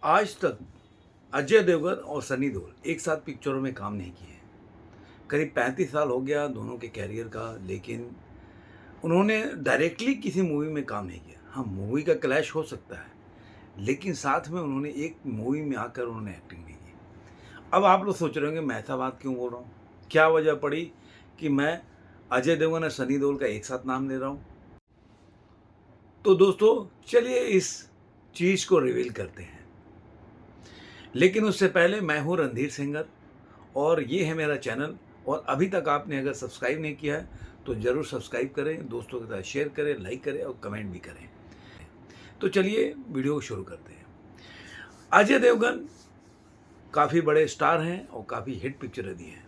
आज तक अजय देवगन और सनी देओल एक साथ पिक्चरों में काम नहीं किए हैं। करीब 35 साल हो गया दोनों के कैरियर का, लेकिन उन्होंने डायरेक्टली किसी मूवी में काम नहीं किया। हाँ, मूवी का क्लैश हो सकता है, लेकिन साथ में उन्होंने एक मूवी में आकर उन्होंने एक्टिंग नहीं की। अब आप लोग सोच रहे होंगे मैं ऐसा बात क्यों बोल रहा हूँ? क्या वजह पड़ी कि मैं अजय देवगन और सनी देओल का एक साथ नाम ले रहा हूँ? तो दोस्तों, चलिए इस चीज़ को रिवील करते हैं। लेकिन उससे पहले मैं हूँ रणधीर सेंगर और ये है मेरा चैनल। और अभी तक आपने अगर सब्सक्राइब नहीं किया है तो ज़रूर सब्सक्राइब करें, दोस्तों के साथ शेयर करें, लाइक करें और कमेंट भी करें। तो चलिए वीडियो को शुरू करते हैं। अजय देवगन काफ़ी बड़े स्टार हैं और काफ़ी हिट पिक्चरें दी हैं।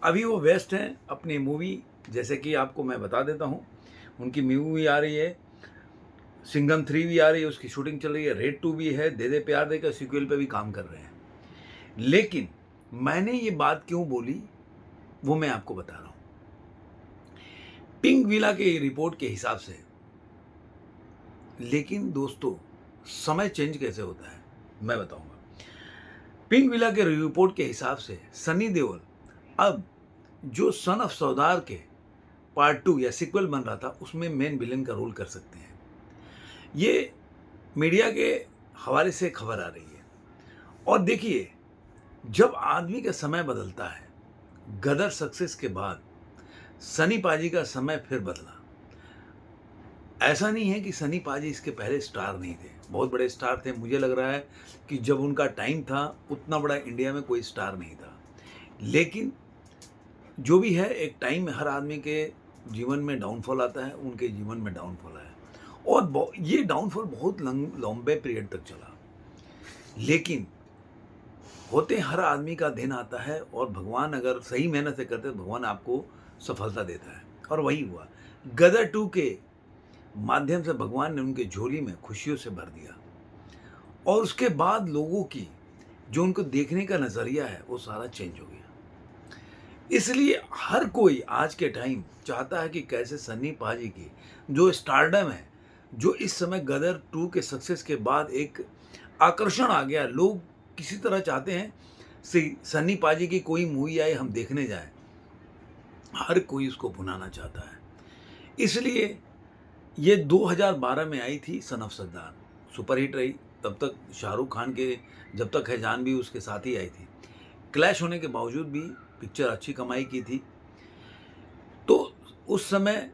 अभी वो व्यस्त हैं अपनी मूवी, जैसे कि आपको मैं बता देता हूँ, उनकी मूवी आ रही है, सिंघम 3 भी आ रही है, उसकी शूटिंग चल रही है, रेड 2 भी है, दे दे प्यार दे का सीक्वल पे भी काम कर रहे हैं। लेकिन मैंने ये बात क्यों बोली वो मैं आपको बता रहा हूं। पिंक विला के रिपोर्ट के हिसाब से, लेकिन दोस्तों समय चेंज कैसे होता है मैं बताऊंगा। पिंक विला के रिपोर्ट के हिसाब से सनी देओल अब जो सन ऑफ सरदार के पार्ट 2 या सीक्वल बन रहा था उसमें मेन विलन का रोल कर सकते हैं। ये मीडिया के हवाले से खबर आ रही है। और देखिए, जब आदमी का समय बदलता है, गदर सक्सेस के बाद सनी पाजी का समय फिर बदला। ऐसा नहीं है कि सनी पाजी इसके पहले स्टार नहीं थे, बहुत बड़े स्टार थे। मुझे लग रहा है कि जब उनका टाइम था उतना बड़ा इंडिया में कोई स्टार नहीं था। लेकिन जो भी है, एक टाइम में हर आदमी के जीवन में डाउनफॉल आता है, उनके जीवन में डाउनफॉल आया और ये डाउनफॉल बहुत लंबे पीरियड तक चला। लेकिन होते हर आदमी का दिन आता है और भगवान अगर सही मेहनत से करते तो भगवान आपको सफलता देता है, और वही हुआ। गदर 2 के माध्यम से भगवान ने उनके झोली में खुशियों से भर दिया और उसके बाद लोगों की जो उनको देखने का नज़रिया है वो सारा चेंज हो गया। इसलिए हर कोई आज के टाइम चाहता है कि कैसे सन्नी पाजी की जो स्टारडम है, जो इस समय गदर 2 के सक्सेस के बाद एक आकर्षण आ गया, लोग किसी तरह चाहते हैं सन्नी पाजी की कोई मूवी आए हम देखने जाएं। हर कोई उसको भुनाना चाहता है। इसलिए ये 2012 में आई थी सन ऑफ सरदार, सुपरहिट रही। तब तक शाहरुख खान के जब तक है जान भी उसके साथ ही आई थी। क्लैश होने के बावजूद भी पिक्चर अच्छी कमाई की थी। तो उस समय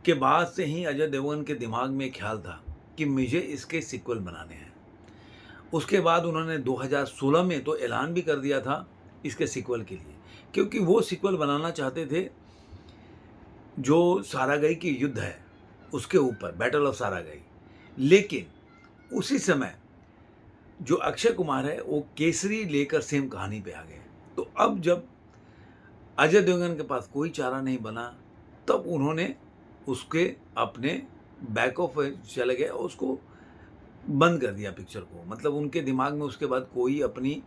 के बाद से ही अजय देवगन के दिमाग में ख्याल था कि मुझे इसके सीक्वल बनाने हैं। उसके बाद उन्होंने 2016 में तो ऐलान भी कर दिया था इसके सीक्वल के लिए, क्योंकि वो सीक्वल बनाना चाहते थे जो सारागई की युद्ध है उसके ऊपर, बैटल ऑफ सारागई। लेकिन उसी समय जो अक्षय कुमार है वो केसरी लेकर सेम कहानी पे आ गए। तो अब जब अजय देवगन के पास कोई चारा नहीं बना, तब उन्होंने उसके अपने बैक ऑफ चले गए और उसको बंद कर दिया पिक्चर को। मतलब उनके दिमाग में उसके बाद कोई अपनी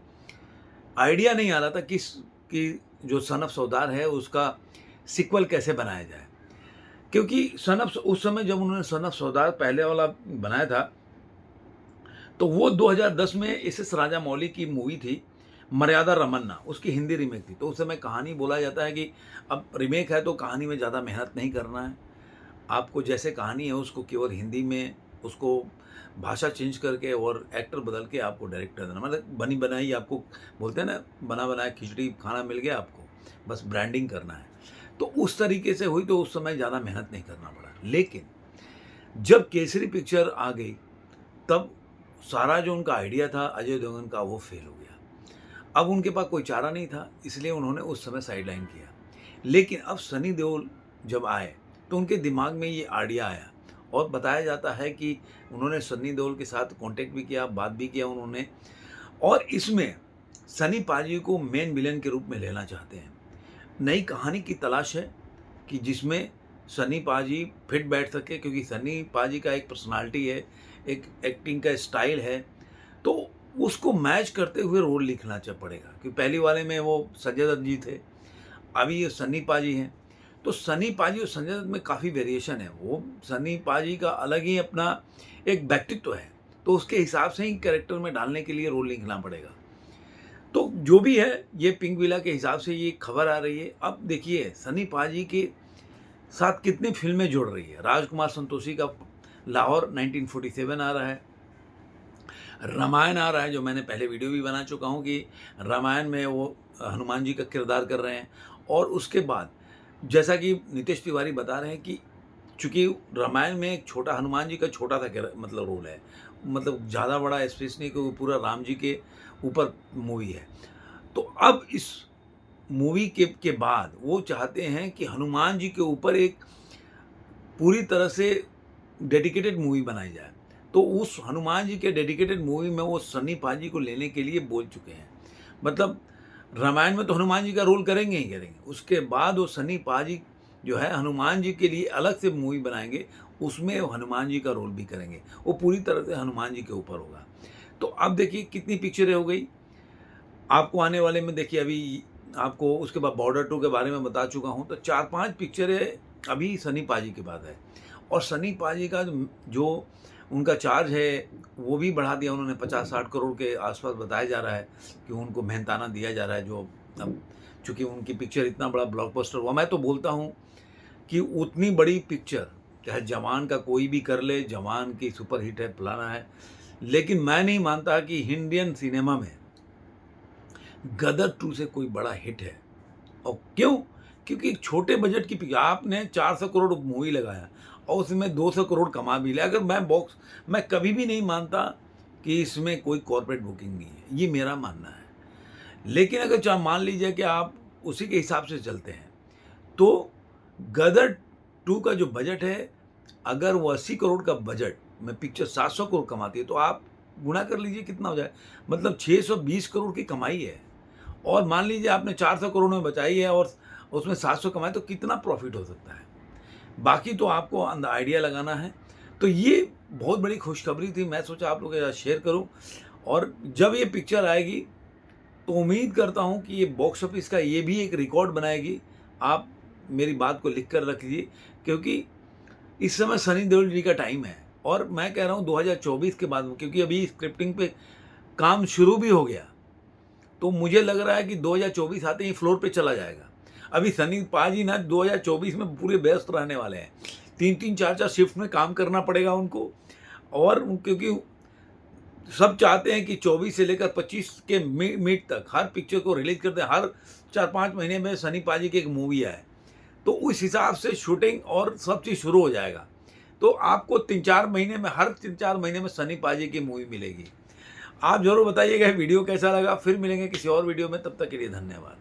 आइडिया नहीं आ रहा था कि जो सन ऑफ सरदार है उसका सीक्वल कैसे बनाया जाए। क्योंकि उस समय जब उन्होंने सन ऑफ सरदार पहले वाला बनाया था तो वो 2010 में एस राजामौली की मूवी थी मर्यादा रमन्ना, उसकी हिंदी रीमेक थी। तो उस समय कहानी बोला जाता है कि अब रीमेक है तो कहानी में ज़्यादा मेहनत नहीं करना है, आपको जैसे कहानी है उसको केवल हिंदी में उसको भाषा चेंज करके और एक्टर बदल के आपको डायरेक्ट कर देना। मतलब बनी बनाई, आपको बोलते हैं ना, बना बनाया खिचड़ी खाना मिल गया आपको, बस ब्रांडिंग करना है। तो उस तरीके से हुई, तो उस समय ज़्यादा मेहनत नहीं करना पड़ा। लेकिन जब केसरी पिक्चर आ गई तब सारा जो उनका आइडिया था अजय देवगन का वो फेल हो गया। अब उनके पास कोई चारा नहीं था, इसलिए उन्होंने उस समय साइडलाइन किया। लेकिन अब सनी देओल जब आए तो उनके दिमाग में ये आइडिया आया और बताया जाता है कि उन्होंने सनी देओल के साथ कांटेक्ट भी किया, बात भी किया उन्होंने, और इसमें सनी पाजी को मेन विलेन के रूप में लेना चाहते हैं। नई कहानी की तलाश है कि जिसमें सनी पाजी फिट बैठ सके, क्योंकि सनी पाजी का एक पर्सनालिटी है, एक एक्टिंग का स्टाइल है, तो उसको मैच करते हुए रोल लिखना पड़ेगा। क्योंकि पहली वाले में वो संजय दत्त जी थे, अभी ये सनी पाजी हैं। तो सनी पाजी और संजय दत्त में काफ़ी वेरिएशन है। वो सनी पाजी का अलग ही अपना एक व्यक्तित्व है, तो उसके हिसाब से ही कैरेक्टर में डालने के लिए रोल लिखना पड़ेगा। तो जो भी है, ये पिंक विला के हिसाब से ये खबर आ रही है। अब देखिए सनी पाजी के साथ कितनी फिल्में जुड़ रही है। राजकुमार संतोषी का लाहौर 1947 आ रहा है, रामायण आ रहा है, जो मैंने पहले वीडियो भी बना चुका हूँ कि रामायण में वो हनुमान जी का किरदार कर रहे हैं। और उसके बाद जैसा कि नितेश तिवारी बता रहे हैं कि चूँकि रामायण में एक छोटा हनुमान जी का छोटा सा मतलब रोल है, मतलब ज़्यादा बड़ा स्पेस नहीं, क्योंकि पूरा राम जी के ऊपर मूवी है। तो अब इस मूवी के बाद वो चाहते हैं कि हनुमान जी के ऊपर एक पूरी तरह से डेडिकेटेड मूवी बनाई जाए। तो उस हनुमान जी के डेडिकेटेड मूवी में वो सनी पाजी को लेने के लिए बोल चुके हैं। मतलब रामायण में तो हनुमान जी का रोल करेंगे ही करेंगे, उसके बाद वो सनी पाजी जो है हनुमान जी के लिए अलग से मूवी बनाएंगे, उसमें वो हनुमान जी का रोल भी करेंगे। वो पूरी तरह से हनुमान जी के ऊपर होगा। तो अब देखिए कितनी पिक्चरें हो गई आपको आने वाले में। देखिए अभी आपको उसके बाद बॉर्डर 2 के बारे में बता चुका हूँ, तो 4-5 पिक्चरें अभी सनी पाजी के बाद है। और सनी पाजी का जो उनका चार्ज है वो भी बढ़ा दिया उन्होंने, 50-60 करोड़ के आसपास बताया जा रहा है कि उनको मेहनताना दिया जा रहा है। जो अब चूँकि उनकी पिक्चर इतना बड़ा ब्लॉकबस्टर हुआ, मैं तो बोलता हूँ कि उतनी बड़ी पिक्चर चाहे जवान का कोई भी कर ले, जवान की सुपर हिट है, फलाना है, लेकिन मैं नहीं मानता कि इंडियन सिनेमा में गदर 2 से कोई बड़ा हिट है। और क्यों? क्योंकि एक छोटे बजट की पिक्चर, आपने 400 करोड़ मूवी लगाया और उसमें 200 करोड़ कमा भी लिया। अगर मैं कभी भी नहीं मानता कि इसमें कोई कॉर्पोरेट बुकिंग नहीं है, ये मेरा मानना है। लेकिन अगर मान लीजिए कि आप उसी के हिसाब से चलते हैं, तो गदर 2 का जो बजट है, अगर वो 80 करोड़ का बजट में पिक्चर 700 करोड़ कमाती है, तो आप गुणा कर लीजिए कितना हो जाए, मतलब 620 करोड़ की कमाई है। और मान लीजिए आपने 400 करोड़ में बचाई है और उसमें 700 कमाए, तो कितना प्रॉफिट हो सकता है। बाकी तो आपको आइडिया लगाना है। तो ये बहुत बड़ी खुशखबरी थी, मैं सोचा आप लोगों के साथ शेयर करूं। और जब ये पिक्चर आएगी तो उम्मीद करता हूं कि ये बॉक्स ऑफिस का ये भी एक रिकॉर्ड बनाएगी। आप मेरी बात को लिख कर रख लीजिए, क्योंकि इस समय सनी देओल जी का टाइम है। और मैं कह रहा हूँ 2024 के बाद, क्योंकि अभी स्क्रिप्टिंग पे काम शुरू भी हो गया, तो मुझे लग रहा है कि 2024 आते ही फ्लोर पे चला जाएगा। अभी सनी पाजी ना 2024 में पूरे व्यस्त रहने वाले हैं, 3-3 4-4 शिफ्ट में काम करना पड़ेगा उनको। और क्योंकि सब चाहते हैं कि 24 से लेकर 25 के मिड तक हर पिक्चर को रिलीज कर दें, हर 4-5 महीने में सनी पाजी की एक मूवी आए, तो उस हिसाब से शूटिंग और सब चीज़ शुरू हो जाएगा। तो आपको 3-4 महीने में, हर 3-4 महीने में सनी पाजी की मूवी मिलेगी। आप ज़रूर बताइएगा वीडियो कैसा लगा। फिर मिलेंगे किसी और वीडियो में, तब तक के लिए धन्यवाद।